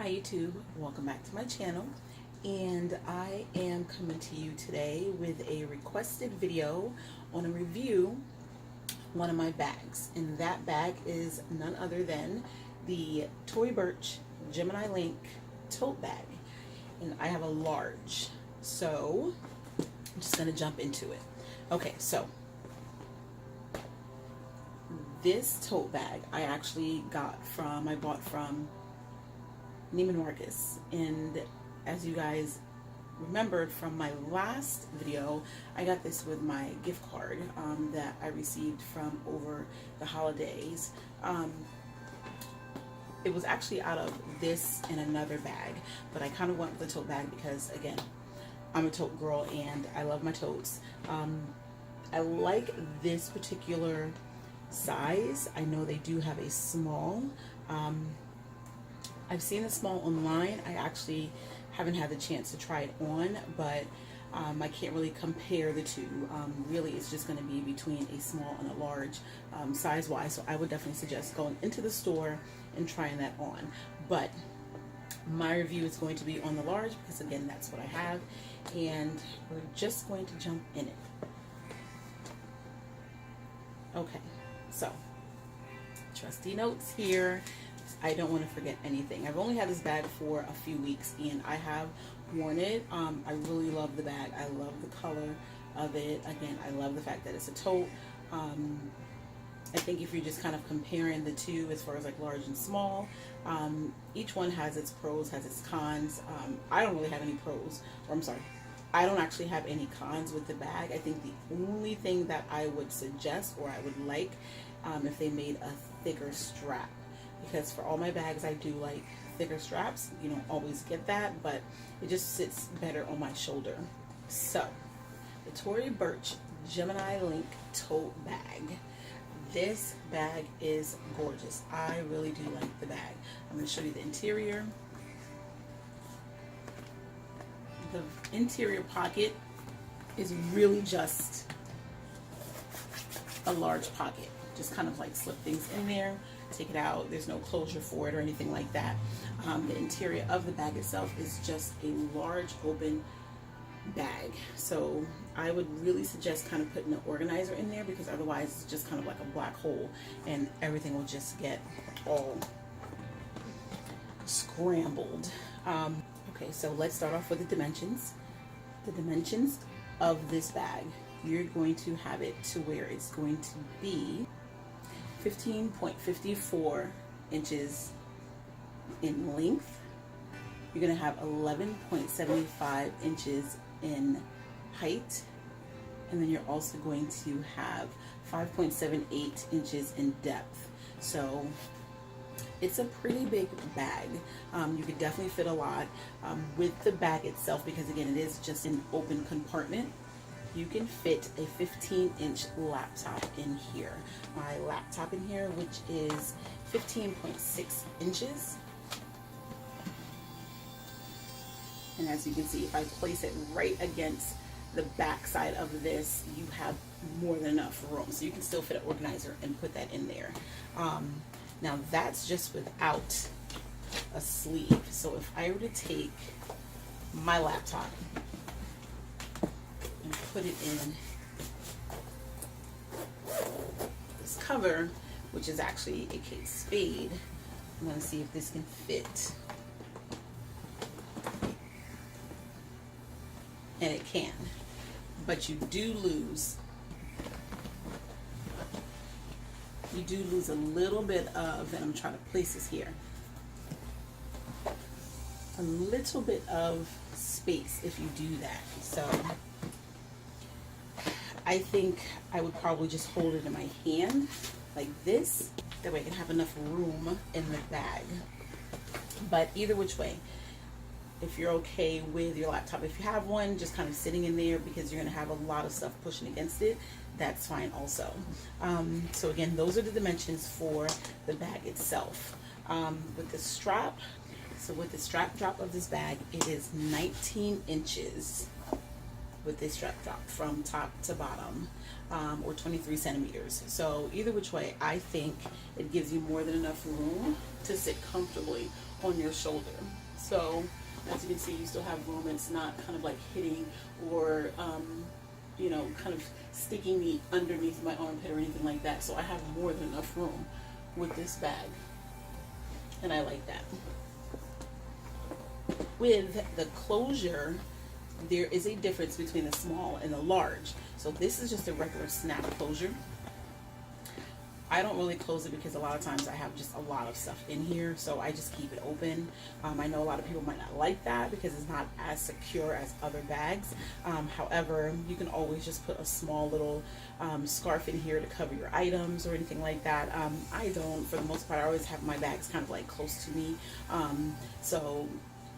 Hi YouTube, welcome back to my channel, and I am coming to you today with a requested video on a review of one of my bags, and that bag is none other than the Tory Burch Gemini Link tote bag, and I have a large, so I'm just gonna jump into it. Okay, so this tote bag I actually I bought from Neiman Marcus, and as you guys remembered from my last video, I got this with my gift card that I received from over the holidays. It was actually out of this and another bag, but I kind of went with the tote bag because, again, I'm a tote girl and I love my totes. I like this particular size. I know they do have a small. I've seen the small online. I actually haven't had the chance to try it on, but I can't really compare the two. Really, it's just going to be between a small and a large size-wise, so I would definitely suggest going into the store and trying that on. But my review is going to be on the large because, again, that's what I have, and we're just going to jump in it. Okay, so trusty notes here. I don't want to forget anything. I've only had this bag for a few weeks and I have worn it. I really love the bag. I love the color of it. Again, I love the fact that it's a tote. I think if you're just kind of comparing the two as far as like large and small, each one has its pros, has its cons. I don't really have any pros, or I'm sorry, I don't actually have any cons with the bag. I think the only thing that I would suggest, or I would like, if they made a thicker strap. Because for all my bags, I do like thicker straps. You don't always get that, but it just sits better on my shoulder. So, the Tory Burch Gemini Link tote bag. This bag is gorgeous. I really do like the bag. I'm going to show you the interior. The interior pocket is really just a large pocket. Just kind of like slip things in there, take it out. There's no closure for it or anything like that. The interior of the bag itself is just a large open bag. So I would really suggest kind of putting an organizer in there, because otherwise it's just kind of like a black hole and everything will just get all scrambled. Okay, so let's start off with the dimensions. The dimensions of this bag, you're going to have it to where it's going to be 15.54 inches in length. You're going to have 11.75 inches in height, and then you're also going to have 5.78 inches in depth. So it's a pretty big bag. You could definitely fit a lot with the bag itself, because again, it is just an open compartment. You can fit a 15-inch laptop in here. My laptop in here, which is 15.6 inches. And as you can see, if I place it right against the back side of this, you have more than enough room. So you can still fit an organizer and put that in there. Now that's just without a sleeve. So if I were to take my laptop and put it in this cover, which is actually a Kate Spade, I'm going to see if this can fit. And it can, but you do lose a little bit of, and I'm trying to place this here, a little bit of space if you do that. So I think I would probably just hold it in my hand like this. That way I can have enough room in the bag. But either which way, if you're okay with your laptop, if you have one just kind of sitting in there because you're going to have a lot of stuff pushing against it, that's fine also. So again, those are the dimensions for the bag itself. With the strap, so with the strap drop of this bag, it is 19 inches with this strap drop from top to bottom, or 23 centimeters. So either which way, I think it gives you more than enough room to sit comfortably on your shoulder. So as you can see, you still have room. It's not kind of like hitting or you know, kind of sticking me underneath my armpit or anything like that. So I have more than enough room with this bag, and I like that. With the closure, there is a difference between the small and the large. So this is just a regular snap closure. I don't really close it because a lot of times I have just a lot of stuff in here, so I just keep it open. I know a lot of people might not like that because it's not as secure as other bags. However, you can always just put a small little scarf in here to cover your items or anything like that. I don't, for the most part. I always have my bags kind of like close to me, so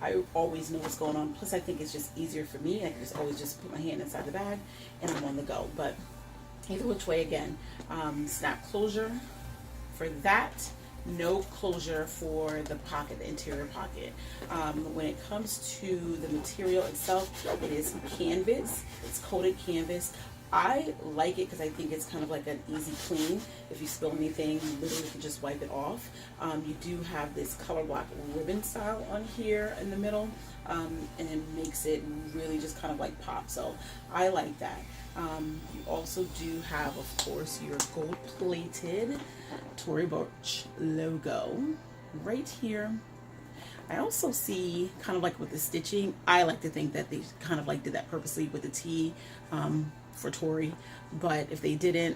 I always know what's going on. Plus, I think it's just easier for me. I can just always just put my hand inside the bag and I'm on the go. But either which way, again, snap closure for that. No closure for the pocket, the interior pocket. When it comes to the material itself, it is canvas. It's coated canvas. I like it because I think it's kind of like an easy clean. If you spill anything, you literally can just wipe it off. You do have this color block ribbon style on here in the middle, and it makes it really just kind of like pop. So I like that. You also do have, of course, your gold-plated Tory Burch logo right here. I also see kind of like with the stitching, I like to think that they kind of like did that purposely with the T for Tory, but if they didn't,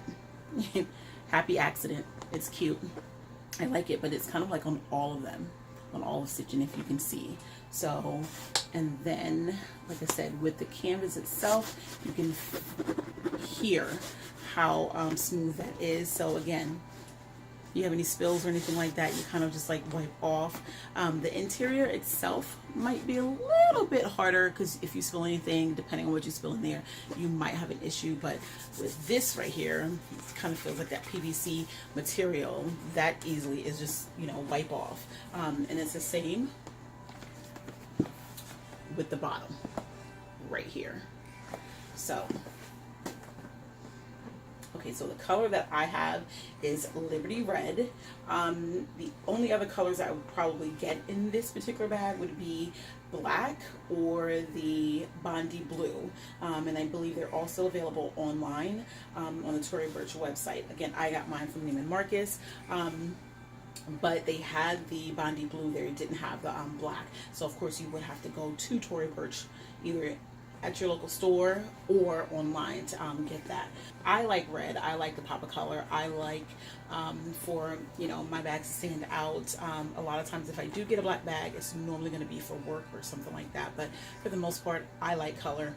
happy accident. It's cute. I like it, but it's kind of like on all of them, on all of stitching, if you can see. So, and then, like I said, with the canvas itself, you can hear how smooth that is. So again, you have any spills or anything like that, you kind of just like wipe off. The interior itself might be a little bit harder because if you spill anything, depending on what you spill in there, you might have an issue. But with this right here, it kind of feels like that PVC material that easily is just, you know, wipe off. And it's the same with the bottom right here. So okay, so the color that I have is Liberty Red. The only other colors I would probably get in this particular bag would be black or the Bondi Blue. And I believe they're also available online on the Tory Burch website. Again, I got mine from Neiman Marcus. But they had the Bondi Blue there. It didn't have the black. So, of course, you would have to go to Tory Burch, either at your local store or online to get that. I like red. I like the pop of color. I like for, you know, my bags to stand out. A lot of times if I do get a black bag, it's normally going to be for work or something like that. But for the most part, I like color.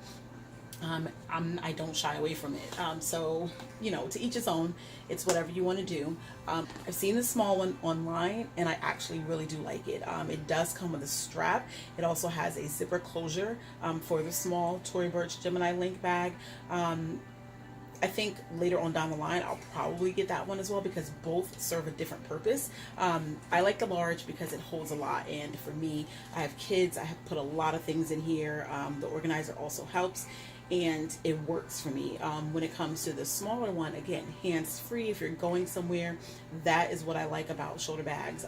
I don't shy away from it. So, you know, to each his own. It's whatever you want to do. I've seen the small one online and I actually really do like it. It does come with a strap. It also has a zipper closure for the small Tory Burch Gemini link bag. I think later on down the line, I'll probably get that one as well because both serve a different purpose. I like the large because it holds a lot, and for me, I have kids. I have put a lot of things in here. The organizer also helps, and it works for me. When it comes to the smaller one, again, hands-free if you're going somewhere, that is what I like about shoulder bags,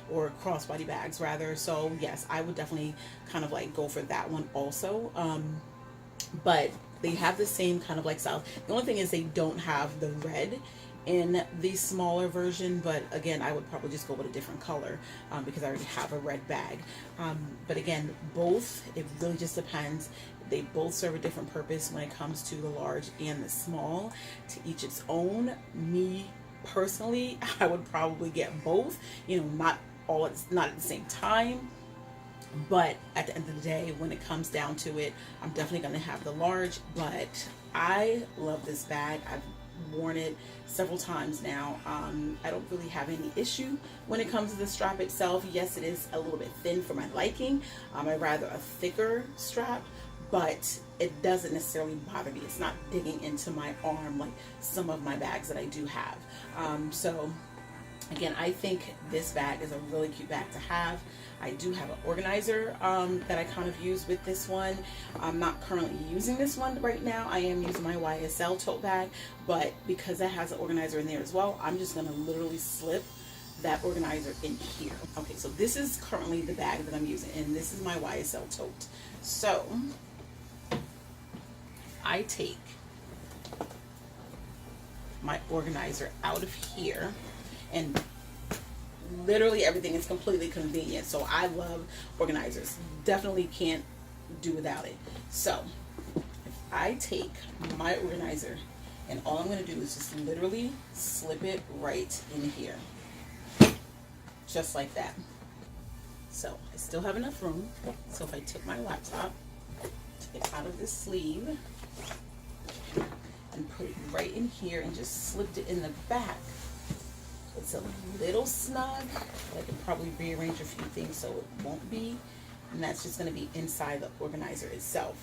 or crossbody bags rather. So yes, I would definitely kind of like go for that one also. But they have the same kind of like style. The only thing is they don't have the red in the smaller version, but again, I would probably just go with a different color because I already have a red bag. But again, both, it really just depends. They both serve a different purpose when it comes to the large and the small. To each its own. Me personally, I would probably get both, you know, not at the same time. But at the end of the day, when it comes down to it, I'm definitely going to have the large. But I love this bag. I've worn it several times now. I don't really have any issue when it comes to the strap itself. Yes, it is a little bit thin for my liking. I'd rather a thicker strap, but it doesn't necessarily bother me. It's not digging into my arm like some of my bags that I do have. So Again, I think this bag is a really cute bag to have. I do have an organizer that I kind of use with this one. I'm not currently using this one right now. I am using my YSL tote bag, but because it has an organizer in there as well, I'm just going to literally slip that organizer in here. Okay, so this is currently the bag that I'm using, and this is my YSL tote. So I take my organizer out of here, and literally everything is completely convenient. So I love organizers. Definitely can't do without it. So if I take my organizer, and all I'm going to do is just literally slip it right in here. Just like that. So I still have enough room. So if I took my laptop, take it out of this sleeve, and put it right in here and just slipped it in the back, it's a little snug. I can probably rearrange a few things so it won't be, and that's just going to be inside the organizer itself.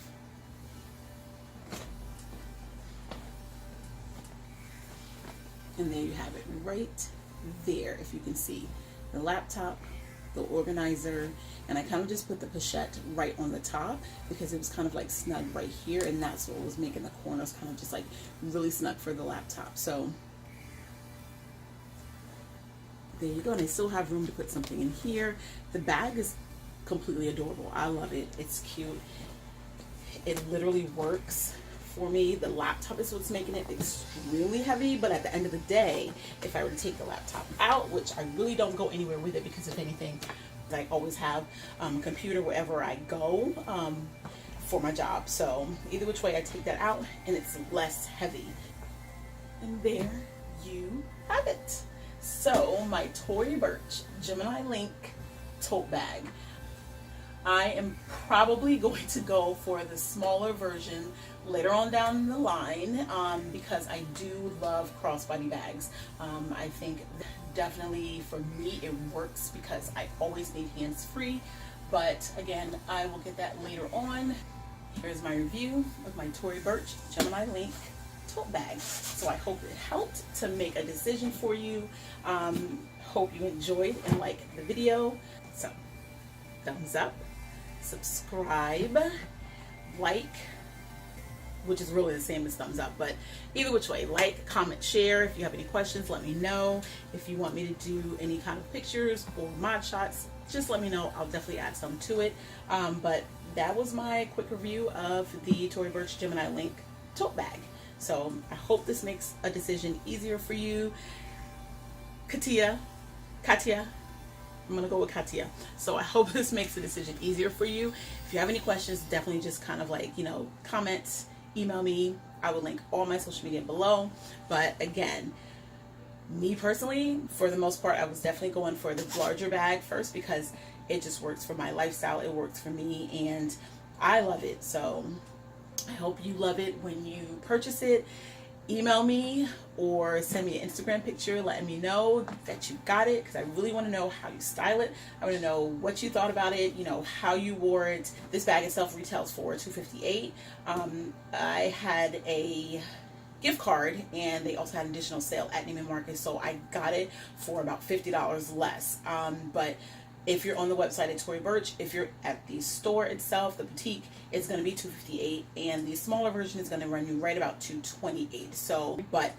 And there you have it right there. If you can see the laptop, the organizer, and I kind of just put the pochette right on the top because it was kind of like snug right here, and that's what was making the corners kind of just like really snug for the laptop. So there you go. And I still have room to put something in here. The bag is completely adorable. I love it. It's cute. It literally works for me. The laptop is what's making it extremely heavy, but at the end of the day, if I were to take the laptop out, which I really don't go anywhere with it because if anything, I always have a computer wherever I go for my job. So either which way, I take that out and it's less heavy. And there you have it. So my Tory Burch Gemini Link tote bag. I am probably going to go for the smaller version later on down the line because I do love crossbody bags. I think definitely for me it works because I always need hands free, but again, I will get that later on. Here's my review of my Tory Burch Gemini Link tote bag. So I hope it helped to make a decision for you. Hope you enjoyed and liked the video. So thumbs up, subscribe, like, which is really the same as thumbs up, but either which way, like, comment, share. If you have any questions, let me know. If you want me to do any kind of pictures or mod shots, just let me know. I'll definitely add some to it. But that was my quick review of the Tory Burch Gemini Link tote bag. So I hope this makes a decision easier for you. Kittiya, I'm gonna go with Kittiya. So I hope this makes the decision easier for you. If you have any questions, definitely just kind of like, you know, comment, email me. I will link all my social media below. But again, me personally, for the most part, I was definitely going for the larger bag first because it just works for my lifestyle. It works for me and I love it. So I hope you love it when you purchase it. Email me or send me an Instagram picture letting me know that you got it because I really want to know how you style it. I want to know what you thought about it, you know, how you wore it. This bag itself retails for $258. I had a gift card and they also had an additional sale at Neiman Marcus, so I got it for about $50 less. But if you're on the website at Tory Burch, if you're at the store itself, the boutique, it's going to be $258, and the smaller version is going to run you right about $228. So, but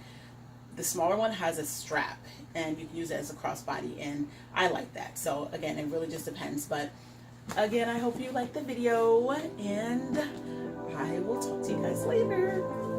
the smaller one has a strap, and you can use it as a crossbody, and I like that. So again, it really just depends. But again, I hope you liked the video, and I will talk to you guys later.